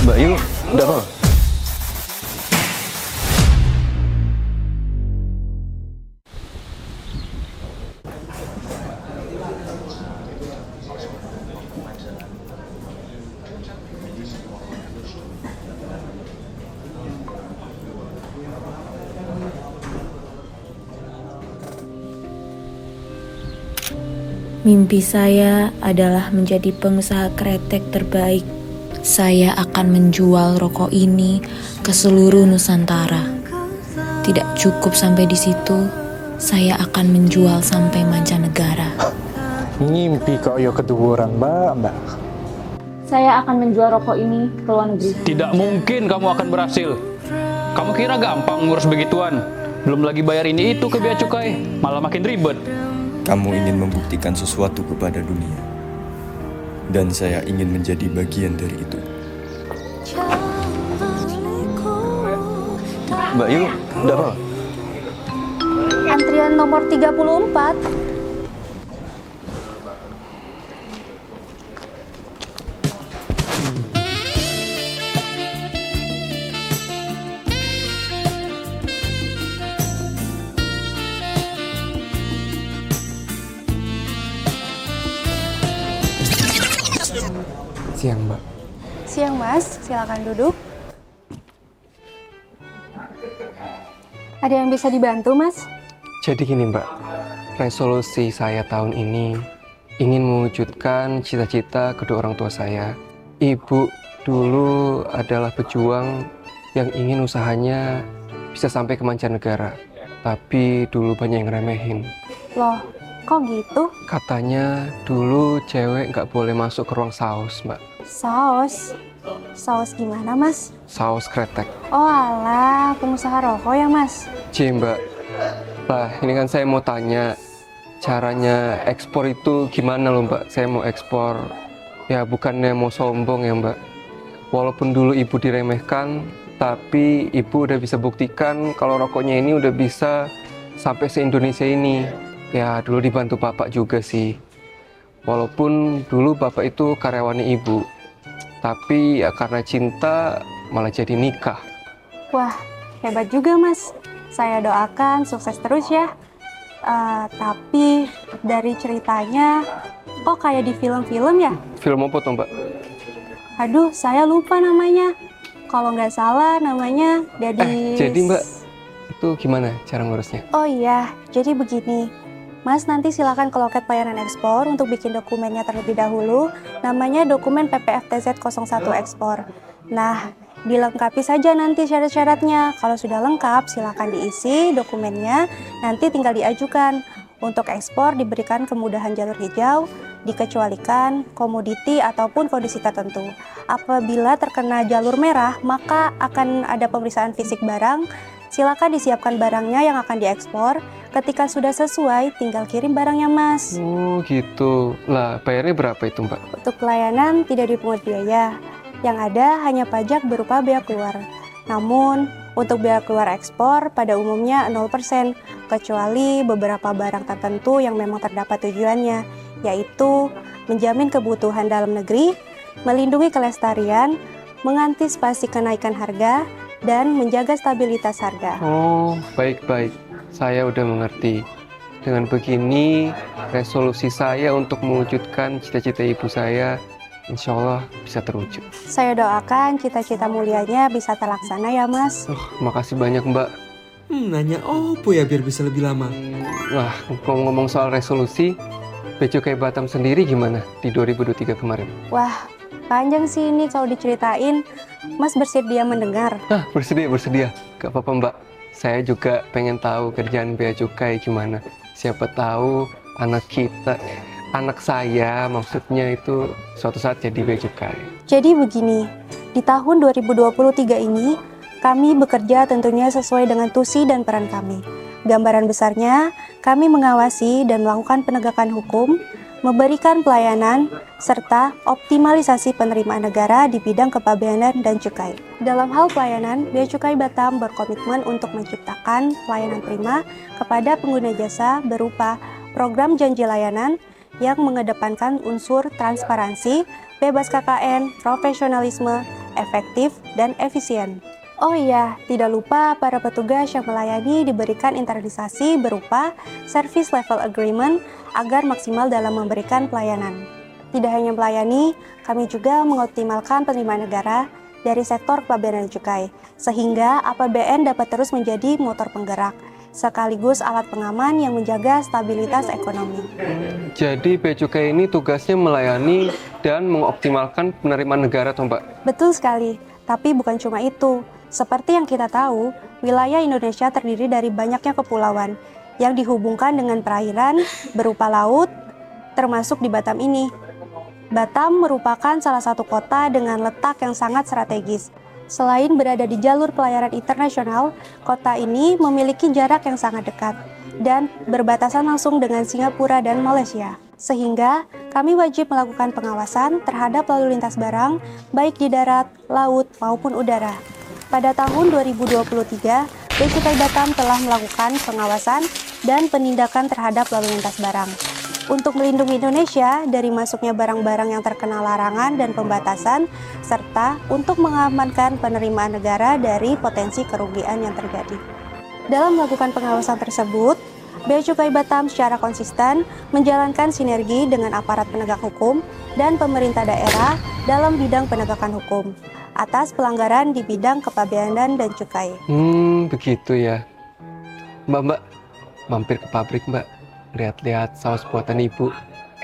Mbak Yu, udah apa? Mimpi saya adalah menjadi pengusaha kretek terbaik. Saya akan menjual rokok ini ke seluruh Nusantara. Tidak cukup sampai di situ, saya akan menjual sampai mancanegara. Ngimpi kok yo kedua orang, Mbak. Saya akan menjual rokok ini ke luar negeri. Tidak mungkin kamu akan berhasil. Kamu kira gampang ngurus begituan? Belum lagi bayar ini itu ke bea cukai, malah makin ribet. Kamu ingin membuktikan sesuatu kepada dunia, dan saya ingin menjadi bagian dari itu. Mbak Yu, udah apa? Antrian nomor 34. Siang, Mbak. Siang, Mas. Silakan duduk. Ada yang bisa dibantu, Mas? Jadi gini, Mbak. Resolusi saya tahun ini ingin mewujudkan cita-cita kedua orang tua saya. Ibu dulu adalah pejuang yang ingin usahanya bisa sampai ke mancanegara. Tapi dulu banyak yang remehin. Loh, kok gitu? Katanya dulu cewek nggak boleh masuk ke ruang saus, Mbak. Saus? Saus gimana, Mas? Saus kretek. Oh alah, pengusaha rokok ya, Mas? Mbak. Lah, ini kan saya mau tanya, caranya ekspor itu gimana loh, Mbak? Saya mau ekspor, ya bukannya mau sombong ya, Mbak. Walaupun dulu ibu diremehkan, tapi ibu udah bisa buktikan kalau rokoknya ini udah bisa sampai se-Indonesia ini. Ya, dulu dibantu bapak juga sih. Walaupun dulu bapak itu karyawannya ibu, tapi ya karena cinta malah jadi nikah. Wah, hebat juga, Mas. Saya doakan sukses terus ya. Tapi dari ceritanya, kok kayak di film-film ya? Film apa tuh, Mbak? Aduh, saya lupa namanya. Kalau nggak salah namanya Dadis. Jadi Mbak, itu gimana cara ngurusnya? Oh iya, jadi begini. Mas nanti silakan ke loket pelayanan ekspor untuk bikin dokumennya terlebih dahulu. Namanya dokumen PPFTZ 01 ekspor. Nah, dilengkapi saja nanti syarat-syaratnya. Kalau sudah lengkap, silakan diisi dokumennya. Nanti tinggal diajukan. Untuk ekspor diberikan kemudahan jalur hijau, dikecualikan komoditi ataupun kondisi tertentu. Apabila terkena jalur merah, maka akan ada pemeriksaan fisik barang. Silakan disiapkan barangnya yang akan diekspor. Ketika sudah sesuai, tinggal kirim barangnya, Mas. Oh gitu. Lah, bayarnya berapa itu, Mbak? Untuk pelayanan tidak dipungut biaya. Yang ada hanya pajak berupa bea keluar. Namun, untuk bea keluar ekspor pada umumnya 0%, kecuali beberapa barang tertentu yang memang terdapat tujuannya, yaitu menjamin kebutuhan dalam negeri, melindungi kelestarian, mengantisipasi kenaikan harga, dan menjaga stabilitas harga. Oh, baik-baik. Saya udah mengerti. Dengan begini, resolusi saya untuk mewujudkan cita-cita ibu saya, insya Allah bisa terwujud. Saya doakan cita-cita mulianya bisa terlaksana ya, Mas. Makasih banyak, Mbak. Nanya opo ya biar bisa lebih lama? Wah, ngomong-ngomong soal resolusi, Bea Cukai Batam sendiri gimana di 2023 kemarin? Wah, panjang sih ini kalau diceritain. Mas bersedia mendengar? Bersedia. Gak apa-apa, Mbak. Saya juga pengen tahu kerjaan Bea Cukai gimana. Siapa tahu anak saya maksudnya itu suatu saat jadi Bea Cukai. Jadi begini, di tahun 2023 ini, kami bekerja tentunya sesuai dengan tusi dan peran kami. Gambaran besarnya, kami mengawasi dan melakukan penegakan hukum, memberikan pelayanan, serta optimalisasi penerimaan negara di bidang kepabeanan dan cukai. Dalam hal pelayanan, Bea Cukai Batam berkomitmen untuk menciptakan pelayanan prima kepada pengguna jasa berupa program janji layanan yang mengedepankan unsur transparansi, bebas KKN, profesionalisme, efektif, dan efisien. Oh iya, tidak lupa para petugas yang melayani diberikan internalisasi berupa Service Level Agreement agar maksimal dalam memberikan pelayanan. Tidak hanya melayani, kami juga mengoptimalkan penerimaan negara dari sektor kepabeanan dan cukai, sehingga APBN dapat terus menjadi motor penggerak, sekaligus alat pengaman yang menjaga stabilitas ekonomi. Jadi Bea Cukai ini tugasnya melayani dan mengoptimalkan penerimaan negara, toh Mbak? Betul sekali, tapi bukan cuma itu. Seperti yang kita tahu, wilayah Indonesia terdiri dari banyaknya kepulauan yang dihubungkan dengan perairan berupa laut, termasuk di Batam ini. Batam merupakan salah satu kota dengan letak yang sangat strategis. Selain berada di jalur pelayaran internasional, kota ini memiliki jarak yang sangat dekat dan berbatasan langsung dengan Singapura dan Malaysia. Sehingga kami wajib melakukan pengawasan terhadap lalu lintas barang baik di darat, laut, maupun udara. Pada tahun 2023, Bea Cukai Batam telah melakukan pengawasan dan penindakan terhadap lalu lintas barang. Untuk melindungi Indonesia dari masuknya barang-barang yang terkena larangan dan pembatasan, serta untuk mengamankan penerimaan negara dari potensi kerugian yang terjadi. Dalam melakukan pengawasan tersebut, Bea Cukai Batam secara konsisten menjalankan sinergi dengan aparat penegak hukum dan pemerintah daerah dalam bidang penegakan hukum atas pelanggaran di bidang kepabeanan dan cukai. Begitu ya. Mbak, mampir ke pabrik Mbak, lihat-lihat saus buatan Ibu,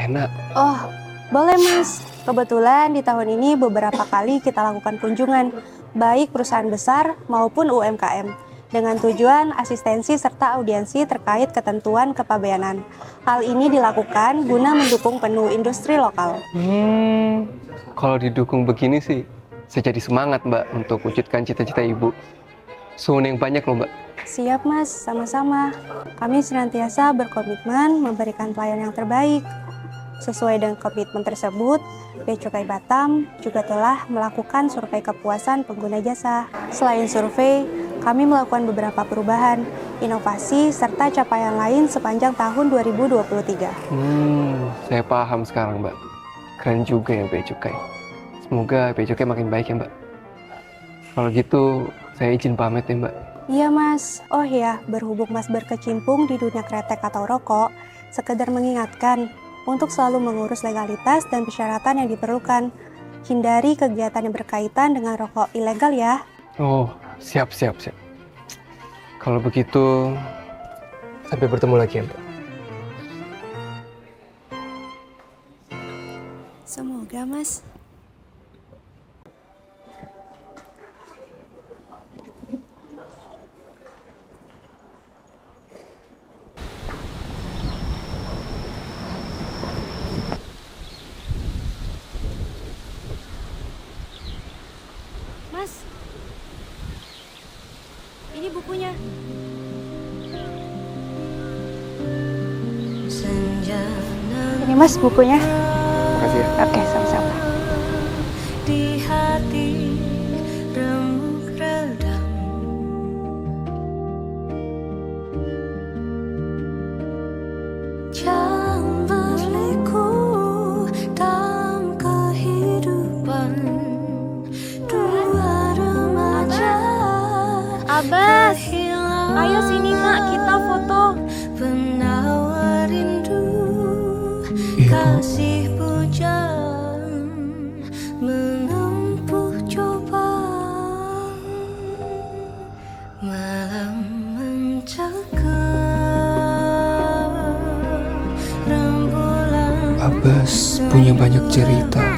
enak. Oh, boleh Mas. Kebetulan di tahun ini beberapa kali kita lakukan kunjungan, baik perusahaan besar maupun UMKM, dengan tujuan asistensi serta audiensi terkait ketentuan kepabeanan. Hal ini dilakukan guna mendukung penuh industri lokal. Kalau didukung begini sih, saya jadi semangat Mbak untuk wujudkan cita-cita Ibu. Suun yang banyak loh Mbak. Siap Mas, sama-sama. Kami senantiasa berkomitmen memberikan pelayanan yang terbaik. Sesuai dengan komitmen tersebut, Bea Cukai Batam juga telah melakukan survei kepuasan pengguna jasa. Selain survei, kami melakukan beberapa perubahan, inovasi, serta capaian lain sepanjang tahun 2023. Saya paham sekarang Mbak. Keren juga ya Bea Cukai. Semoga Bea Cukai makin baik ya Mbak. Kalau gitu, saya izin pamit ya Mbak. Iya Mas. Oh ya, berhubung Mas berkecimpung di dunia kretek atau rokok, sekedar mengingatkan untuk selalu mengurus legalitas dan persyaratan yang diperlukan. Hindari kegiatan yang berkaitan dengan rokok ilegal ya. Oh, siap. Kalau begitu, sampai bertemu lagi ya Mbak. Semoga Mas. Mas, ini bukunya. Ini Mas bukunya. Makasih ya. Oke, sama-sama. Di hati remuk redam, jam berliku dalam kehidupan dua remaja. Abbas, ayo sini Mak, kita foto. Penawar rindu, kasih pujaan, menempuh coba. Malam mencekam rembulan. Abbas punya banyak cerita.